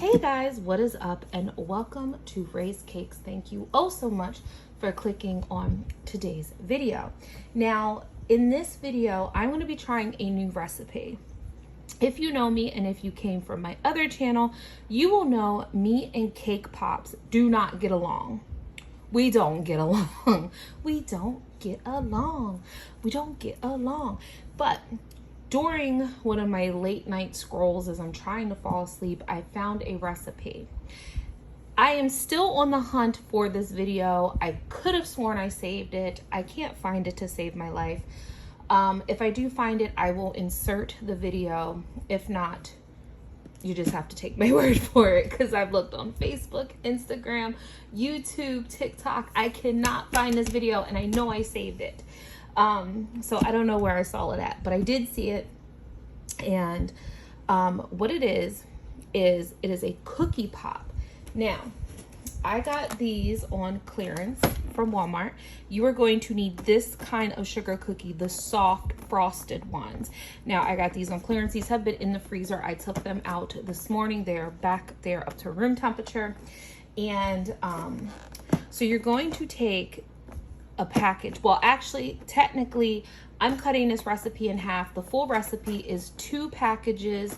Hey guys, what is up and welcome to Raised Cakes. Thank you oh so much for clicking on today's video. Now in this video I'm going to be trying a new recipe. If you know me and if you came from my other channel, you will know me and Cake Pops do not get along. We don't get along. We don't get along. We don't get along. But during one of my late night scrolls as I'm trying to fall asleep, I found a recipe. I am still on the hunt for this video. I could have sworn I saved it. I can't find it to save my life. If I do find it, I will insert the video. If not, you just have to take my word for it, because I've looked on Facebook, Instagram, YouTube, TikTok. I cannot find this video and I know I saved it. So I don't know where I saw it at, but I did see it. And what it is it is a cookie pop. Now, I got these on clearance from Walmart. You are going to need this kind of sugar cookie, the soft frosted ones. Now, I got these on clearance. These have been in the freezer. I took them out this morning. They're back there up to room temperature. And so you're going to take a package. Well, actually, technically, I'm cutting this recipe in half. The full recipe is 2 packages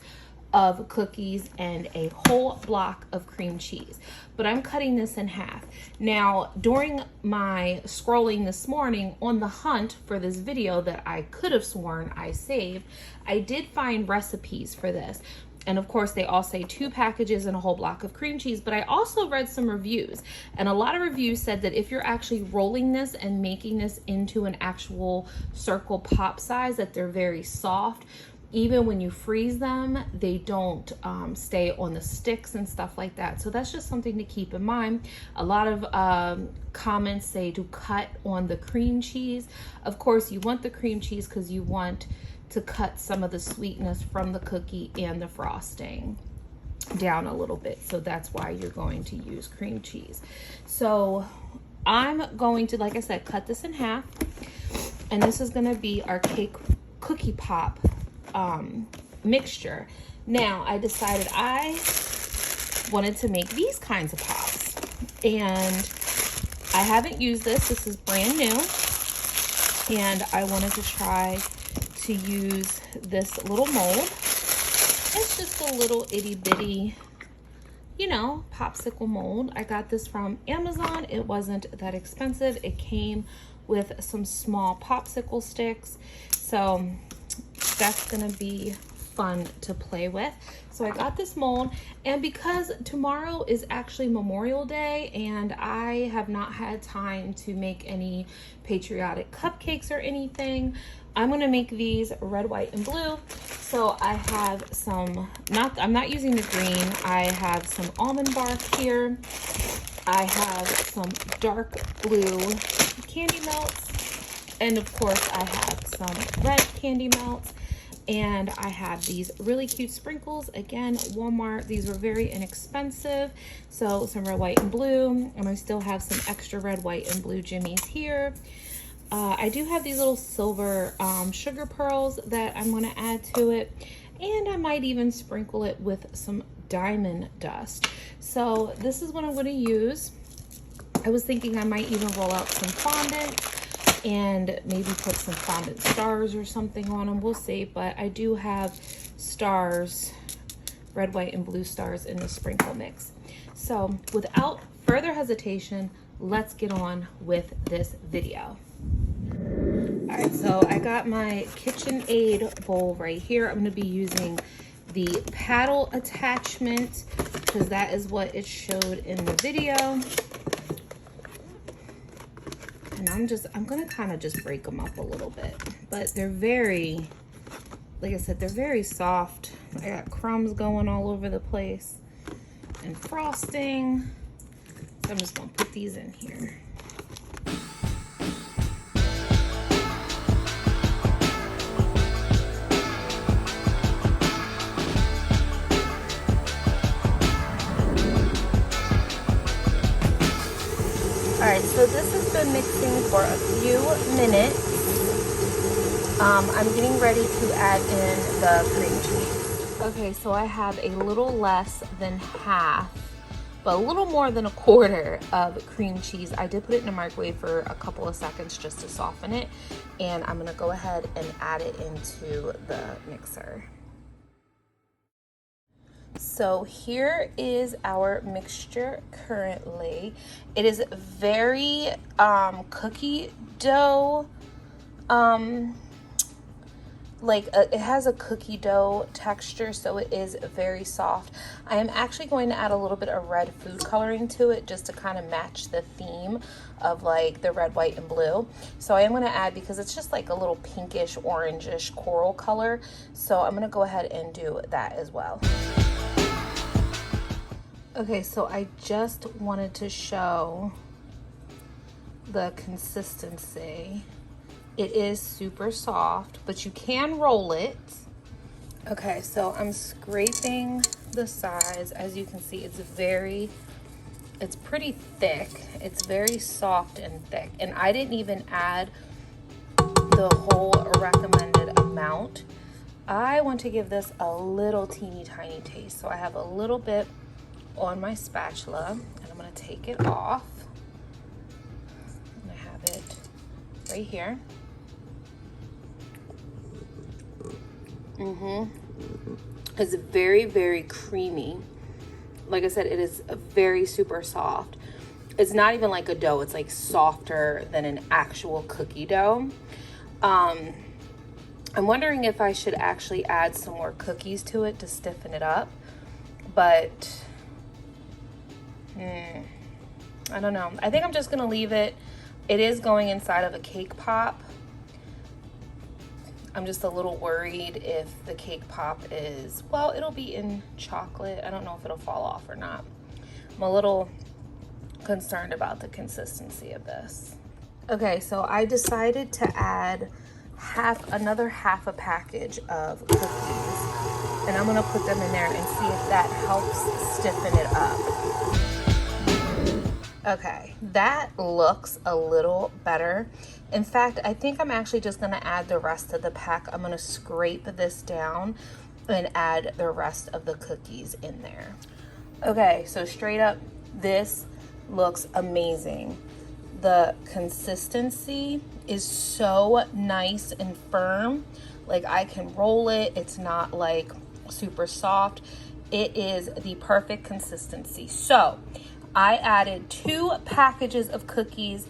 of cookies and a whole block of cream cheese, but I'm cutting this in half. Now, during my scrolling this morning on the hunt for this video that I could have sworn I saved, I did find recipes for this. And of course, they all say 2 packages and a whole block of cream cheese, but I also read some reviews. And a lot of reviews said that if you're actually rolling this and making this into an actual circle pop size, that they're very soft. Even when you freeze them, they don't stay on the sticks and stuff like that. So that's just something to keep in mind. A lot of comments say to cut on the cream cheese. Of course, you want the cream cheese because you want to cut some of the sweetness from the cookie and the frosting down a little bit. So that's why you're going to use cream cheese. So I'm going to, like I said, cut this in half. And this is going to be our cookie pop mixture. Now, I decided I wanted to make these kinds of pops. And I haven't used this. This is brand new. And I wanted to try to use this little mold. It's just a little itty bitty, you know, popsicle mold. I got this from Amazon. It wasn't that expensive. It came with some small popsicle sticks. So that's gonna be fun to play with. So I got this mold, and because tomorrow is actually Memorial Day and I have not had time to make any patriotic cupcakes or anything, I'm gonna make these red, white, and blue. So I have some, I'm not using the green. I have some almond bark here. I have some dark blue candy melts. And of course I have some red candy melts. And I have these really cute sprinkles. Again, Walmart, these were very inexpensive. So some red, white, and blue. And I still have some extra red, white, and blue jimmies here. I do have these little silver sugar pearls that I'm going to add to it. And I might even sprinkle it with some diamond dust. So this is what I'm going to use. I was thinking I might even roll out some fondant and maybe put some fondant stars or something on them. We'll see. But I do have stars, red, white, and blue stars in the sprinkle mix. So without further hesitation, let's get on with this video. All right, so I got my KitchenAid bowl right here. I'm going to be using the paddle attachment because that is what it showed in the video. And I'm going to kind of just break them up a little bit. But they're very, like I said, they're very soft. I got crumbs going all over the place and frosting. So I'm just going to put these in here. All right, so this has been mixing for a few minutes. I'm getting ready to add in the cream cheese. Okay, so I have a little less than half, but a little more than a quarter of cream cheese. I did put it in the microwave for a couple of seconds just to soften it, and I'm gonna go ahead and add it into the mixer. So here is our mixture currently. It is very cookie dough, it has a cookie dough texture, so it is very soft. I am actually going to add a little bit of red food coloring to it just to kind of match the theme of like the red, white, and blue. So I am going to add, because it's just like a little pinkish, orangish coral color. So I'm going to go ahead and do that as well. Okay, so I just wanted to show the consistency. It is super soft, but you can roll it. Okay, so I'm scraping the sides. As you can see, it's pretty thick. It's very soft and thick. And I didn't even add the whole recommended amount. I want to give this a little teeny tiny taste. So I have a little bit on my spatula, and I'm gonna take it off. And I have it right here. It's very, very creamy. Like I said, it is very super soft. It's not even like a dough. It's like softer than an actual cookie dough. I'm wondering if I should actually add some more cookies to it to stiffen it up, but I don't know. I think I'm just gonna leave it. It is going inside of a cake pop. I'm just a little worried if the cake pop is, well, it'll be in chocolate. I don't know if it'll fall off or not. I'm a little concerned about the consistency of this. Okay, so I decided to add another half a package of cookies, and I'm gonna put them in there and see if that helps stiffen it up. Okay, that looks a little better. In fact, I think I'm actually just gonna add the rest of the pack. I'm gonna scrape this down and add the rest of the cookies in there. Okay, so straight up, this looks amazing. The consistency is so nice and firm. Like, I can roll it. It's not like super soft. It is the perfect consistency. So I added 2 packages of cookies,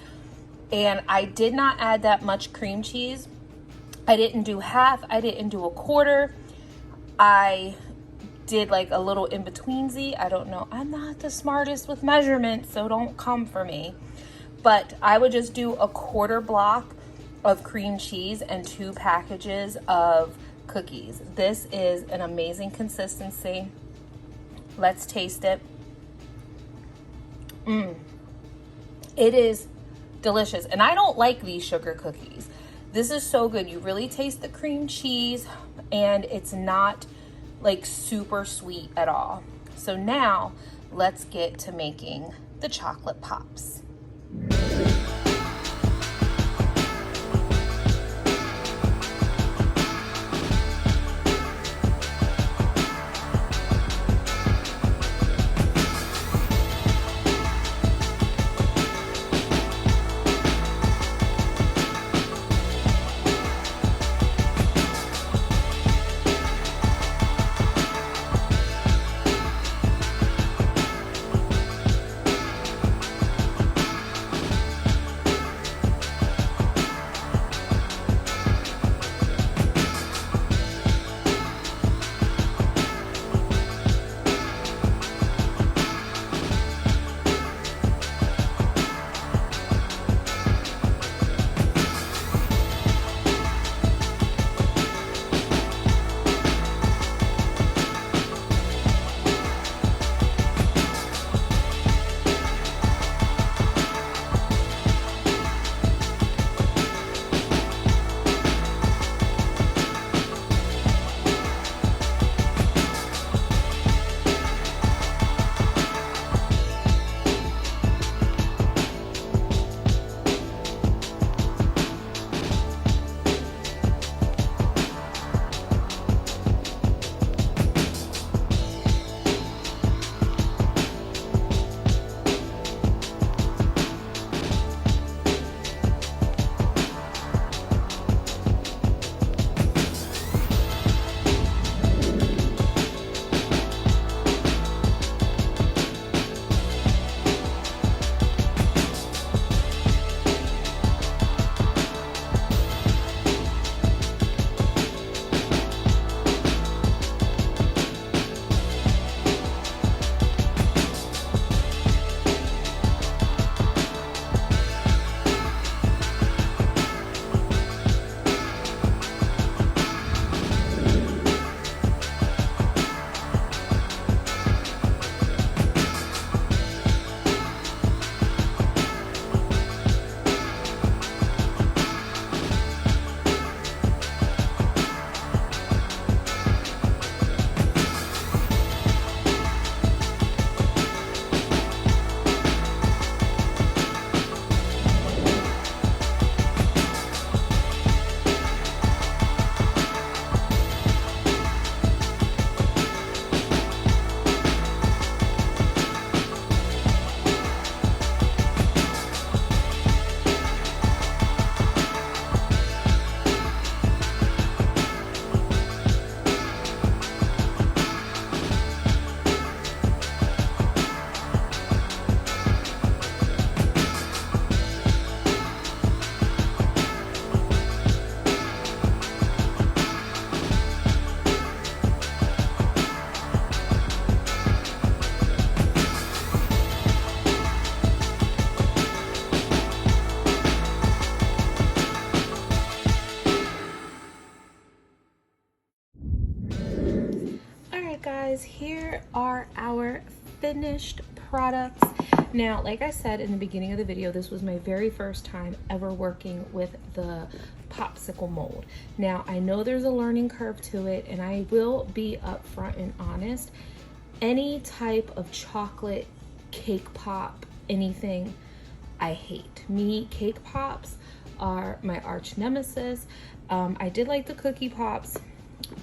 and I did not add that much cream cheese. I didn't do half. I didn't do a quarter. I did like a little in-betweensy. I don't know. I'm not the smartest with measurements, so don't come for me. But I would just do a quarter block of cream cheese and 2 packages of cookies. This is an amazing consistency. Let's taste it. It is delicious. And I don't like these sugar cookies. This is so good. You really taste the cream cheese, and it's not like super sweet at all. So now let's get to making the chocolate pops. are our finished products. Now, like I said in the beginning of the video, this was my very first time ever working with the popsicle mold. Now, I know there's a learning curve to it, and I will be upfront and honest. Any type of chocolate cake pop, anything, I hate. Cake pops are my arch nemesis. I did like the cookie pops,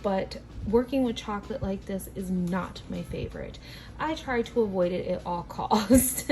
but working with chocolate like this is not my favorite. I try to avoid it at all costs.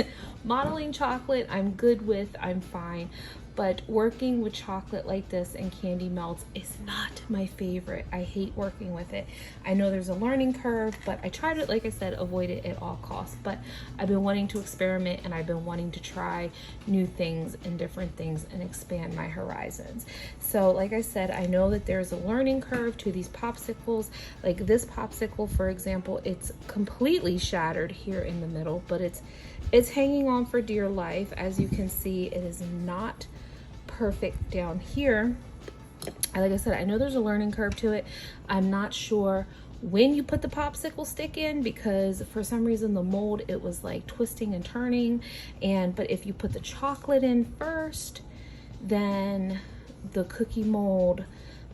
Modeling chocolate, I'm good with, I'm fine. But working with chocolate like this and candy melts is not my favorite. I hate working with it. I know there's a learning curve, but I try to, like I said, avoid it at all costs. But I've been wanting to experiment, and I've been wanting to try new things and different things and expand my horizons. So like I said, I know that there's a learning curve to these popsicles. Like this popsicle, for example, it's completely shattered here in the middle, but it's hanging on for dear life. As you can see, it is not perfect down here. Like I said, I know there's a learning curve to it. I'm not sure when you put the popsicle stick in, because for some reason the mold, it was like twisting and turning. But if you put the chocolate in first, then the cookie mold,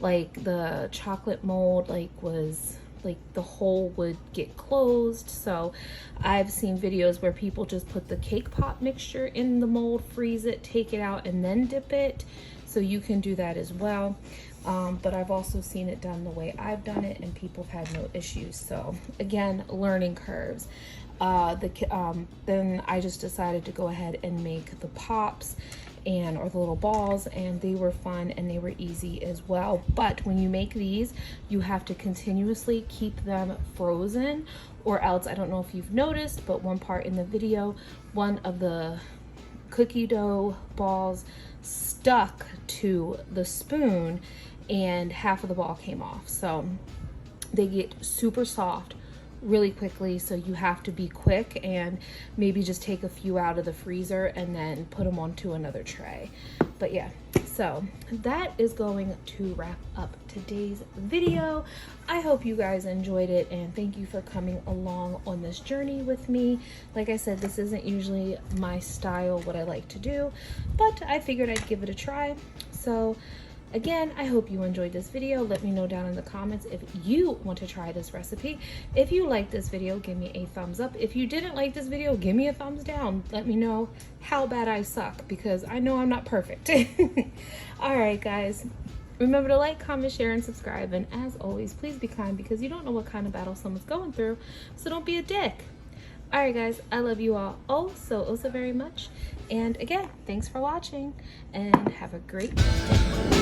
like the chocolate mold, was like the hole would get closed. So I've seen videos where people just put the cake pop mixture in the mold, freeze it, take it out, and then dip it. So you can do that as well. But I've also seen it done the way I've done it, and people have had no issues. So again, learning curves. Then I just decided to go ahead and make the pops or the little balls, and they were fun and they were easy as well. But when you make these, you have to continuously keep them frozen, or else, I don't know if you've noticed, but one part in the video, one of the cookie dough balls stuck to the spoon and half of the ball came off. So they get super soft really quickly, so you have to be quick and maybe just take a few out of the freezer and then put them onto another tray. But yeah, so that is going to wrap up today's video. I hope you guys enjoyed it, and thank you for coming along on this journey with me. Like I said, this isn't usually my style, what I like to do, but I figured I'd give it a try. So again, I hope you enjoyed this video. Let me know down in the comments if you want to try this recipe. If you liked this video, give me a thumbs up. If you didn't like this video, give me a thumbs down. Let me know how bad I suck, because I know I'm not perfect. All right, guys. Remember to like, comment, share, and subscribe. And as always, please be kind, because you don't know what kind of battle someone's going through. So don't be a dick. All right, guys, I love you all oh so very much. And again, thanks for watching, and have a great day.